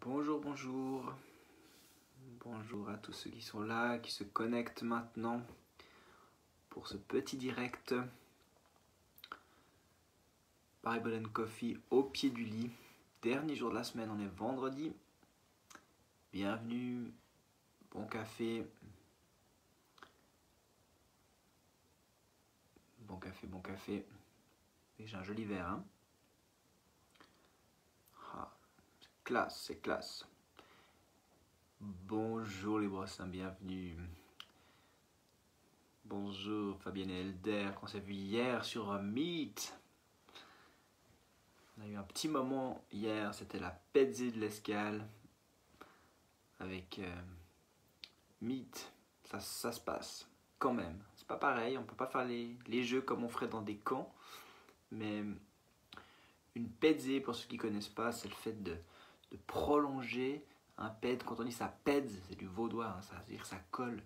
Bonjour, bonjour. Bonjour à tous ceux qui sont là, qui se connectent maintenant pour ce petit direct. Bible and Coffee au pied du lit. Dernier jour de la semaine, on est vendredi. Bienvenue, bon café. Bon café, bon café. Et j'ai un joli verre, hein. Ah, c'est classe, c'est classe. Bonjour les brossins, bienvenue. Bonjour Fabienne et Elder, qu'on s'est vu hier sur Meet. On a eu un petit moment hier, c'était la pezze de l'Escale avec Meet. Ça se passe quand même. C'est pas pareil, on peut pas faire les jeux comme on ferait dans des camps, mais une pezze, pour ceux qui connaissent pas, c'est le fait de prolonger un ped. Quand on dit ça pèse, c'est du vaudois, hein, ça veut dire que ça colle.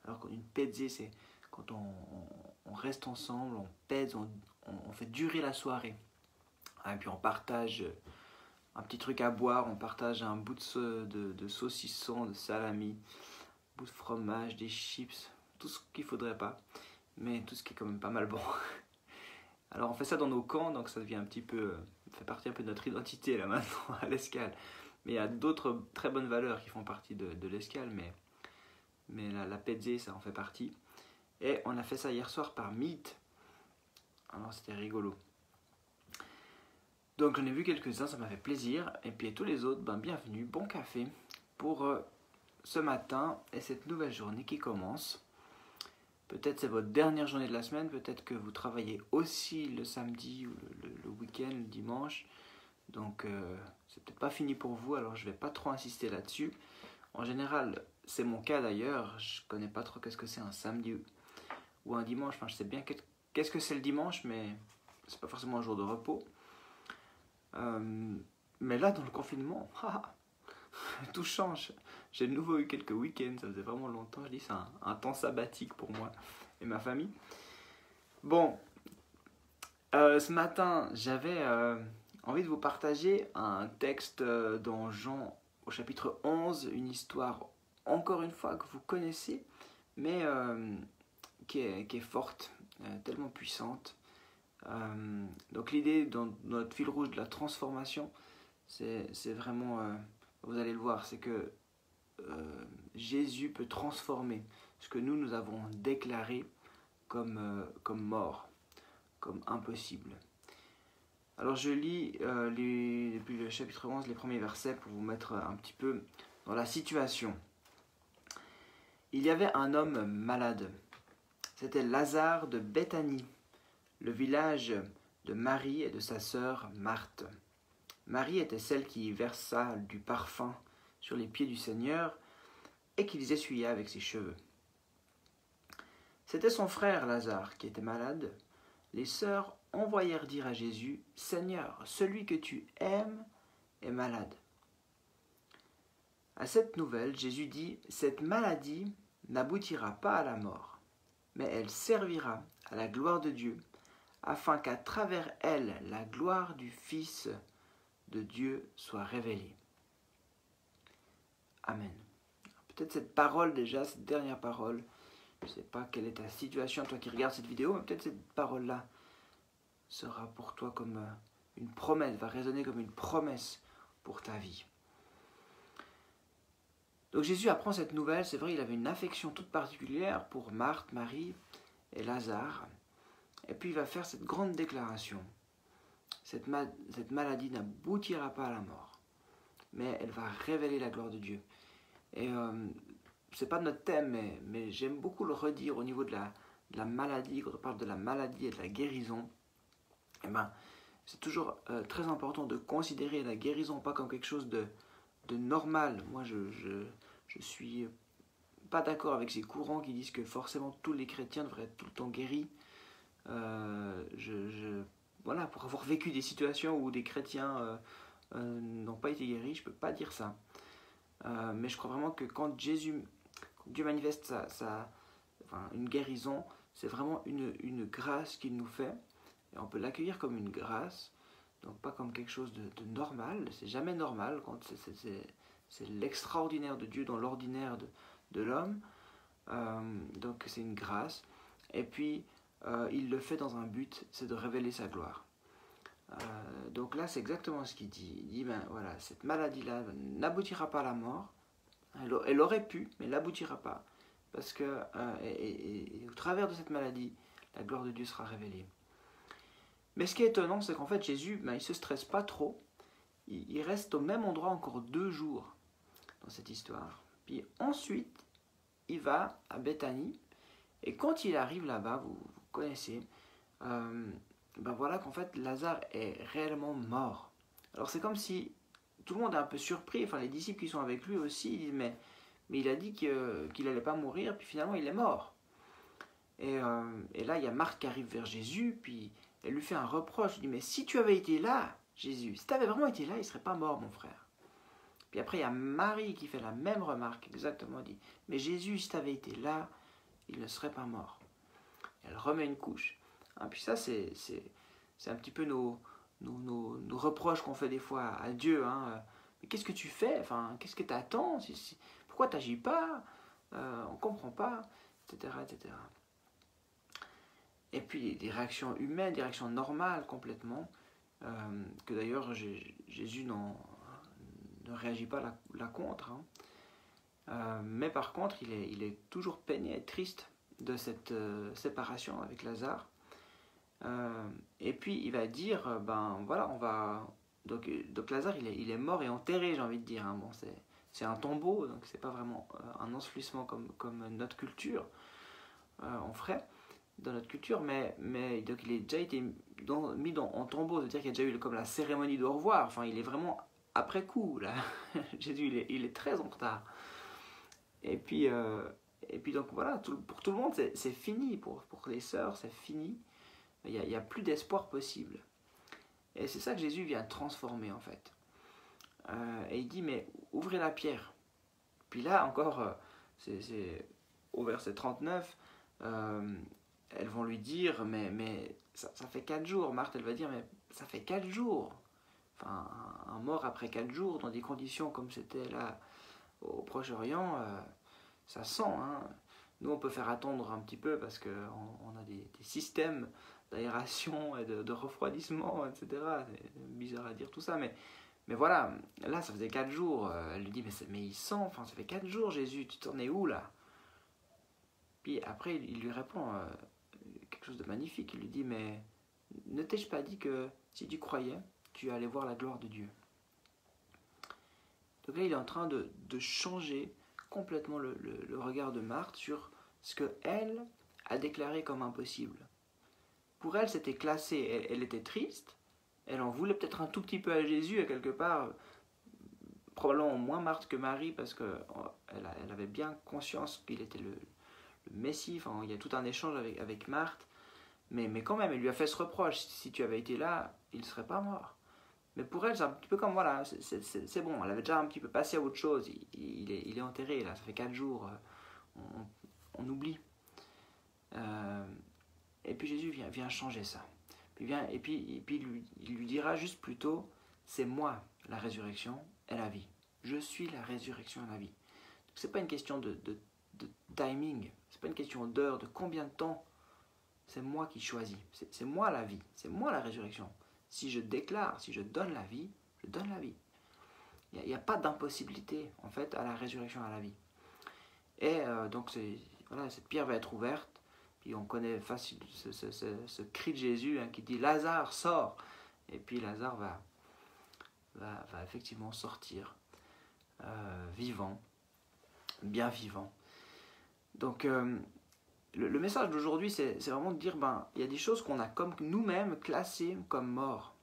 Alors qu'une pezze, c'est quand on reste ensemble, on pèse, on fait durer la soirée. Et puis on partage un petit truc à boire, on partage un bout de saucisson, de salami, un bout de fromage, des chips, tout ce qu'il ne faudrait pas, mais tout ce qui est quand même pas mal bon. Alors on fait ça dans nos camps, donc ça devient un petit peu, fait partie un peu de notre identité là maintenant à l'Escale. Mais il y a d'autres très bonnes valeurs qui font partie de l'Escale, mais la pezze, ça en fait partie. Et on a fait ça hier soir par Meet, alors c'était rigolo. Donc j'en ai vu quelques-uns, ça m'a fait plaisir. Et puis tous les autres, bienvenue, bon café pour ce matin et cette nouvelle journée qui commence. Peut-être c'est votre dernière journée de la semaine, peut-être que vous travaillez aussi le samedi ou le week-end, le dimanche. Donc c'est peut-être pas fini pour vous, alors je vais pas trop insister là-dessus. En général, c'est mon cas d'ailleurs, je connais pas trop qu'est-ce que c'est un samedi ou un dimanche. Enfin, je sais bien qu'est-ce que c'est le dimanche, mais c'est pas forcément un jour de repos. Mais là, dans le confinement, tout change. J'ai de nouveau eu quelques week-ends, ça faisait vraiment longtemps. Je dis c'est un temps sabbatique pour moi et ma famille. Bon, ce matin, j'avais envie de vous partager un texte dans Jean au chapitre 11, une histoire, encore une fois, que vous connaissez, mais qui est forte, tellement puissante. Donc l'idée dans notre fil rouge de la transformation, c'est vraiment, vous allez le voir, c'est que Jésus peut transformer ce que nous avons déclaré comme mort, comme impossible. Alors je lis depuis le chapitre 11 les premiers versets pour vous mettre un petit peu dans la situation. Il y avait un homme malade, c'était Lazare de Béthanie, le village de Marie et de sa sœur Marthe. Marie était celle qui versa du parfum sur les pieds du Seigneur et qui les essuya avec ses cheveux. C'était son frère Lazare qui était malade. Les sœurs envoyèrent dire à Jésus, « Seigneur, celui que tu aimes est malade. » À cette nouvelle, Jésus dit, « Cette maladie n'aboutira pas à la mort, mais elle servira à la gloire de Dieu, afin qu'à travers elle, la gloire du Fils de Dieu soit révélée. » Amen. Peut-être cette parole déjà, cette dernière parole, je ne sais pas quelle est ta situation, toi qui regardes cette vidéo, mais peut-être cette parole-là sera pour toi comme une promesse, va résonner comme une promesse pour ta vie. Donc Jésus apprend cette nouvelle, c'est vrai, il avait une affection toute particulière pour Marthe, Marie et Lazare. Et puis il va faire cette grande déclaration. Cette maladie n'aboutira pas à la mort, mais elle va révéler la gloire de Dieu. Et c'est pas notre thème, mais j'aime beaucoup le redire au niveau de la maladie, quand on parle de la maladie et de la guérison. C'est toujours très important de considérer la guérison pas comme quelque chose de normal. Moi, je suis pas d'accord avec ces courants qui disent que forcément tous les chrétiens devraient être tout le temps guéris. Voilà, pour avoir vécu des situations où des chrétiens n'ont pas été guéris, je peux pas dire ça. Mais je crois vraiment que quand Dieu manifeste une guérison, c'est vraiment une grâce qu'il nous fait. Et on peut l'accueillir comme une grâce, donc pas comme quelque chose de normal, c'est jamais normal, quand c'est l'extraordinaire de Dieu dans l'ordinaire de l'homme, donc c'est une grâce, et puis il le fait dans un but, c'est de révéler sa gloire. Donc là c'est exactement ce qu'il dit, il dit ben voilà, cette maladie-là n'aboutira pas à la mort, elle aurait pu, mais elle n'aboutira pas, parce que et au travers de cette maladie, la gloire de Dieu sera révélée. Mais ce qui est étonnant, c'est qu'en fait Jésus, ben, il ne se stresse pas trop, il reste au même endroit encore 2 jours dans cette histoire. Puis ensuite, il va à Béthanie, et quand il arrive là-bas, vous connaissez, ben voilà qu'en fait Lazare est réellement mort. Alors c'est comme si tout le monde est un peu surpris, enfin les disciples qui sont avec lui aussi, ils disent mais il a dit qu'il n'allait pas mourir, puis finalement il est mort. Et là il y a Marthe qui arrive vers Jésus, puis elle lui fait un reproche, elle dit mais si tu avais été là, Jésus, si tu avais vraiment été là, il ne serait pas mort mon frère. Puis après il y a Marie qui fait la même remarque, exactement, dit mais Jésus, si tu avais été là, il ne serait pas mort. Elle remet une couche. Puis ça c'est un petit peu nos reproches qu'on fait des fois à Dieu. Mais qu'est-ce que tu fais, enfin, qu'est-ce que tu attends, pourquoi tu n'agis pas, on ne comprend pas, etc., etc. Et puis des réactions humaines, des réactions normales complètement, que d'ailleurs Jésus ne réagit pas la contre. Mais par contre, il est toujours peiné et triste de cette séparation avec Lazare. Et puis il va dire, ben voilà, on va... Donc Lazare, il est mort et enterré, j'ai envie de dire. Bon, c'est un tombeau, donc c'est pas vraiment un ensevelissement comme notre culture on ferait dans notre culture, mais donc il est déjà été mis en tombeau, c'est-à-dire qu'il y a déjà eu comme la cérémonie de au revoir, enfin il est vraiment après coup, là. Jésus il est très en retard. Et puis donc voilà, pour tout le monde c'est fini, pour les sœurs c'est fini, il n'y a plus d'espoir possible. Et c'est ça que Jésus vient transformer en fait. Et il dit mais ouvrez la pierre. Puis là encore, c'est au verset 39, elles vont lui dire mais ça fait 4 jours. Marthe elle va dire mais ça fait 4 jours. Enfin un mort après 4 jours dans des conditions comme c'était là au Proche-Orient, ça sent. Nous on peut faire attendre un petit peu parce qu'on a des systèmes d'aération et de refroidissement, etc. C'est bizarre à dire tout ça, mais voilà, là ça faisait 4 jours. Elle lui dit mais il sent, enfin ça fait 4 jours Jésus, tu t'en es où là? Puis après il lui répond quelque chose de magnifique, il lui dit mais ne t'ai-je pas dit que si tu croyais, tu allais voir la gloire de Dieu? Donc là il est en train de changer complètement le regard de Marthe sur ce qu'elle a déclaré comme impossible. Pour elle c'était classé, elle était triste, elle en voulait peut-être un tout petit peu à Jésus, et quelque part, probablement moins Marthe que Marie, parce qu'elle avait bien conscience qu'il était le Messie. Enfin, il y a tout un échange avec Marthe, mais quand même, elle lui a fait ce reproche, si tu avais été là, il ne serait pas mort. Mais pour elle, c'est un petit peu comme, voilà, c'est bon, elle avait déjà un petit peu passé à autre chose, il est enterré, là, ça fait 4 jours, on oublie. Et puis Jésus vient changer ça. Et puis il lui dira juste plutôt, c'est moi la résurrection et la vie. Je suis la résurrection et la vie. Ce n'est pas une question de timing, c'est pas une question d'heure, de combien de temps. C'est moi qui choisis, c'est moi la vie, c'est moi la résurrection. Si je déclare, si je donne la vie, je donne la vie. Il n'y a pas d'impossibilité en fait à la résurrection et à la vie. Et donc voilà, cette pierre va être ouverte. Puis on connaît facile ce cri de Jésus qui dit Lazare sort, et puis Lazare va effectivement sortir vivant, bien vivant. Donc le message d'aujourd'hui c'est vraiment de dire il y a des choses qu'on a comme nous-mêmes classées comme morts.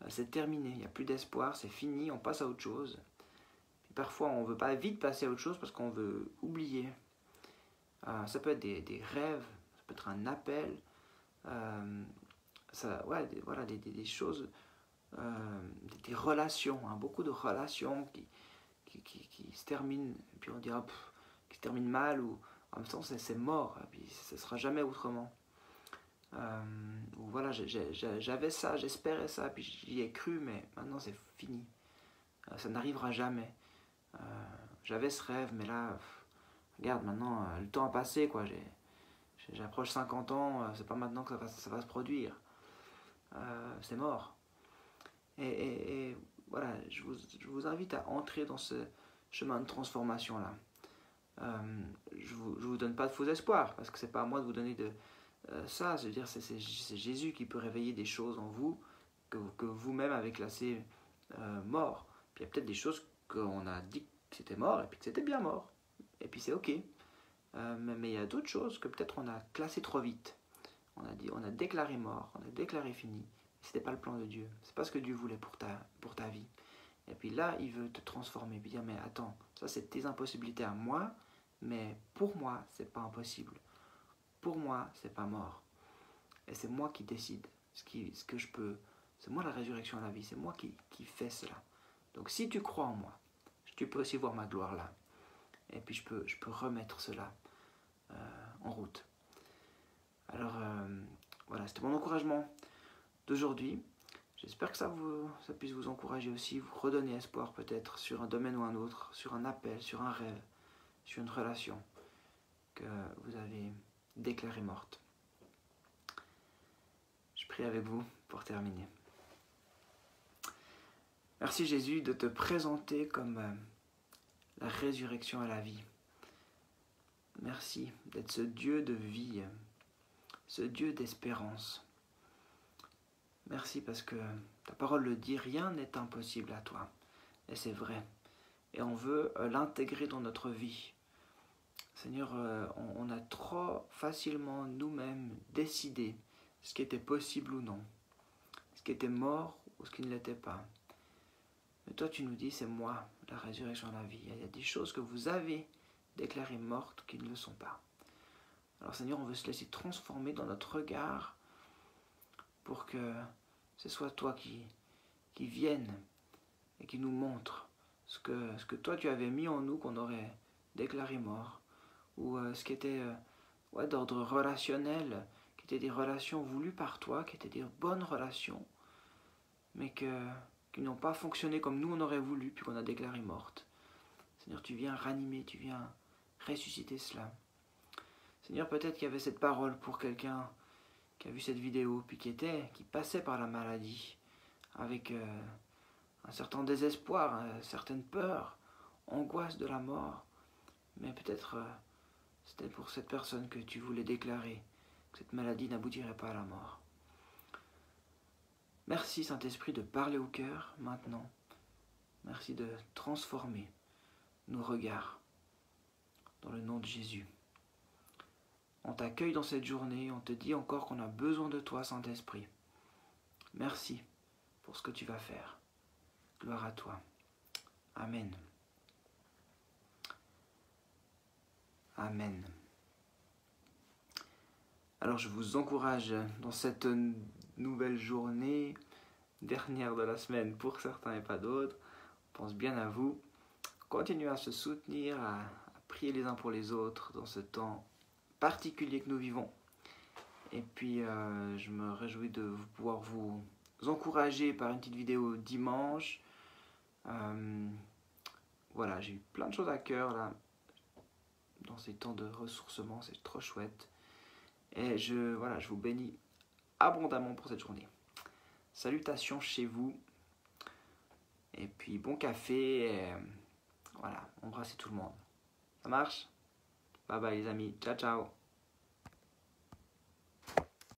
C'est terminé, il n'y a plus d'espoir, c'est fini, on passe à autre chose. Puis parfois on ne veut pas vite passer à autre chose parce qu'on veut oublier. Ça peut être des rêves, ça peut être un appel, des choses, des relations, beaucoup de relations qui se terminent, et puis on dira qui se terminent mal, ou en même temps c'est mort, et puis ça ne sera jamais autrement. Ou voilà, j'avais ça, j'espérais ça, puis j'y ai cru, mais maintenant c'est fini. Ça n'arrivera jamais. J'avais ce rêve, mais là, regarde, maintenant, le temps a passé, quoi. J'approche 50 ans, c'est pas maintenant que ça va se produire. C'est mort. Et voilà, je vous invite à entrer dans ce chemin de transformation-là. Je vous donne pas de faux espoirs, parce que c'est pas à moi de vous donner ça. Je veux dire, c'est Jésus qui peut réveiller des choses en vous que vous-même avez classées morts. Puis il y a peut-être des choses qu'on a dit que c'était mort et puis que c'était bien mort. Et puis c'est ok. Mais il y a d'autres choses que peut-être on a classées trop vite. On a déclaré mort, on a déclaré fini. C'était pas le plan de Dieu. C'est pas ce que Dieu voulait pour ta vie. Et puis là, il veut te transformer. Puis dire, mais attends, ça c'est tes impossibilités à moi, mais pour moi, c'est pas impossible. Pour moi, c'est pas mort. Et c'est moi qui décide ce que je peux. C'est moi la résurrection à la vie. C'est moi qui fais cela. Donc si tu crois en moi, tu peux aussi voir ma gloire là. Et puis je peux remettre cela en route. Alors voilà, c'était mon encouragement d'aujourd'hui. J'espère que ça puisse vous encourager aussi, vous redonner espoir peut-être sur un domaine ou un autre, sur un appel, sur un rêve, sur une relation que vous avez déclarée morte. Je prie avec vous pour terminer. Merci Jésus de te présenter comme la résurrection à la vie. Merci d'être ce Dieu de vie, ce Dieu d'espérance. Merci parce que ta parole le dit, rien n'est impossible à toi. Et c'est vrai. Et on veut l'intégrer dans notre vie. Seigneur, on a trop facilement nous-mêmes décidé ce qui était possible ou non, ce qui était mort ou ce qui ne l'était pas. Mais toi, tu nous dis, c'est moi, la résurrection de la vie. Il y a des choses que vous avez déclarées mortes qui ne le sont pas. Alors Seigneur, on veut se laisser transformer dans notre regard pour que ce soit toi qui vienne et qui nous montre ce que toi tu avais mis en nous qu'on aurait déclaré mort, ou ce qui était d'ordre relationnel, qui étaient des relations voulues par toi, qui étaient des bonnes relations, mais qui n'ont pas fonctionné comme nous on aurait voulu, puis qu'on a déclaré mortes. Seigneur, tu viens ranimer, tu viens ressusciter cela. Seigneur, peut-être qu'il y avait cette parole pour quelqu'un qui a vu cette vidéo, puis qui passait par la maladie, avec un certain désespoir, certaine peur, angoisse de la mort. Mais peut-être c'était pour cette personne que tu voulais déclarer que cette maladie n'aboutirait pas à la mort. Merci Saint-Esprit de parler au cœur maintenant. Merci de transformer nos regards dans le nom de Jésus. On t'accueille dans cette journée, on te dit encore qu'on a besoin de toi, Saint-Esprit. Merci pour ce que tu vas faire. Gloire à toi. Amen. Amen. Alors je vous encourage dans cette nouvelle journée, dernière de la semaine pour certains et pas d'autres. On pense bien à vous. Continuez à se soutenir, à prier les uns pour les autres dans ce temps particulier que nous vivons. Et puis je me réjouis de pouvoir vous encourager par une petite vidéo dimanche. Voilà, j'ai eu plein de choses à cœur là dans ces temps de ressourcement, c'est trop chouette. Et je vous bénis abondamment pour cette journée. Salutations chez vous. Et puis bon café. Et, voilà, embrassez tout le monde. Ça marche? Bye bye les amis. Ciao ciao.